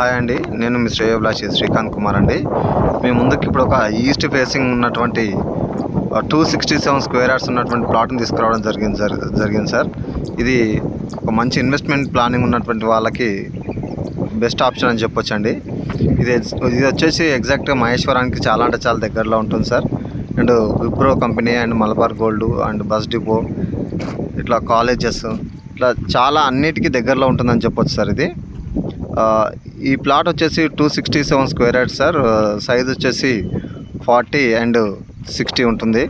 Hi అండి, నేను మీ శ్రేయోభిలాషి శ్రీకాంత్ కుమార్ అండి. మీ ముందుకి ఇప్పుడు ఒక ఈస్ట్ ఫేసింగ్ ఉన్నటువంటి 267 స్క్వేర్ యార్డ్స్ ఉన్నటువంటి ప్లాట్ని తీసుకురావడం జరిగింది సార్. ఇది ఒక మంచి ఇన్వెస్ట్మెంట్ ప్లానింగ్ ఉన్నటువంటి వాళ్ళకి బెస్ట్ ఆప్షన్ అని చెప్పొచ్చండి. ఇది వచ్చేసి ఎగ్జాక్ట్గా మహేశ్వరానికి చాలా అంటే చాలా దగ్గరలో ఉంటుంది sir. And Wipro company and Malabar gold and bus depot ఇట్లా కాలేజెస్ ఇట్లా చాలా అన్నిటికీ దగ్గరలో ఉంటుందని చెప్పొచ్చు సార్. ఈ ప్లాట్ వచ్చేసి 267 స్క్వేర్ యార్డ్స్ సార్. సైజ్ వచ్చేసి 40 అండ్ 60 ఉంటుంది.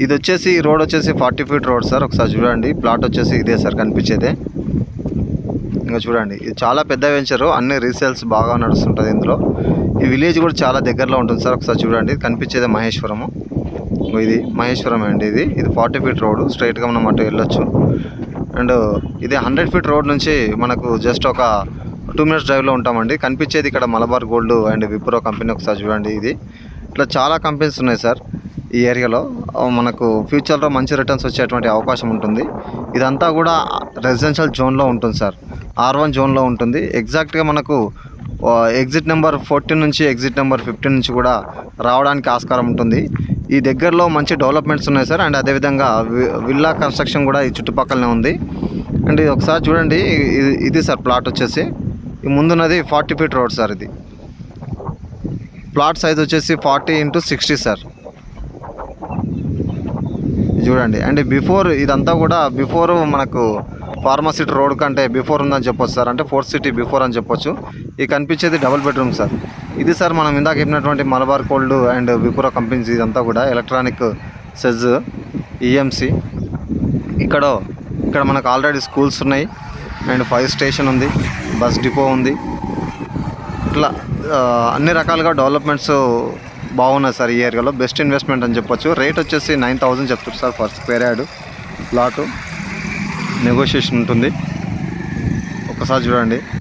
ఇది వచ్చేసి రోడ్ వచ్చేసి 40 ఫీట్ రోడ్ సార్. ఒకసారి చూడండి, ప్లాట్ వచ్చేసి ఇదే సార్ కనిపించేదే. ఇంకా చూడండి, ఇది చాలా పెద్ద వెంచరు, అన్ని రీసేల్స్ బాగా నడుస్తుంటుంది ఇందులో. ఈ విలేజ్ కూడా చాలా దగ్గరలో ఉంటుంది సార్. ఒకసారి చూడండి, కనిపించేదే మహేశ్వరము. ఇది మహేశ్వరం అండి. ఇది 40 ఫీట్ రోడ్, స్ట్రైట్గా మనం అటు వెళ్ళొచ్చు. అండ్ ఇది 100 ఫీట్ రోడ్ నుంచి మనకు జస్ట్ ఒక 2 మినిట్స్ డ్రైవ్లో ఉంటామండి. కనిపించేది ఇక్కడ Malabar gold and Wipro company. ఒకసారి చూడండి, ఇది ఇట్లా చాలా కంపెనీస్ ఉన్నాయి సార్ ఈ ఏరియాలో. మనకు ఫ్యూచర్లో మంచి రిటర్న్స్ వచ్చేటువంటి అవకాశం ఉంటుంది. ఇదంతా కూడా రెసిడెన్షియల్ జోన్లో ఉంటుంది సార్, R1 జోన్లో ఉంటుంది. ఎగ్జాక్ట్గా మనకు ఎగ్జిట్ నెంబర్ 14 నుంచి ఎగ్జిట్ నెంబర్ 15 నుంచి కూడా రావడానికి ఆస్కారం ఉంటుంది. ఈ దగ్గరలో మంచి డెవలప్మెంట్స్ ఉన్నాయి సార్. అండ్ అదేవిధంగా విల్లా కన్స్ట్రక్షన్ కూడా ఈ చుట్టుపక్కలనే ఉంది. అండ్ ఇది ఒకసారి చూడండి, ఇది సార్ ప్లాట్ వచ్చేసి. ఈ ముందున్నది 40 ఫీట్ రోడ్ సార్. ఇది ప్లాట్ సైజ్ వచ్చేసి 40 x 60 సార్. చూడండి, అండ్ బిఫోర్ ఇదంతా కూడా బిఫోర్ మనకు ఫార్మసిటీ రోడ్ కంటే బిఫోర్ ఉందని చెప్పొచ్చు సార్. అంటే 4th సిటీ బిఫోర్ అని చెప్పొచ్చు. ఈ కనిపించేది డబుల్ బెడ్రూమ్ సార్. ఇది సార్ మనం ఇందాక చెప్పినటువంటి Malabar gold and Wipro companies. ఇదంతా కూడా ఎలక్ట్రానిక్ సెజ్ EMC. ఇక్కడ మనకు ఆల్రెడీ స్కూల్స్ ఉన్నాయి అండ్ ఫైర్ స్టేషన్ ఉంది, బస్ డిపో ఉంది. ఇట్లా అన్ని రకాలుగా డెవలప్మెంట్స్ బాగున్నాయి సార్ ఈ ఏరియాలో. బెస్ట్ ఇన్వెస్ట్మెంట్ అని చెప్పొచ్చు. రేట్ వచ్చేసి 9,000 చెప్తారు sir per square yard. Plot negotiation ఉంటుంది. ఒకసారి చూడండి.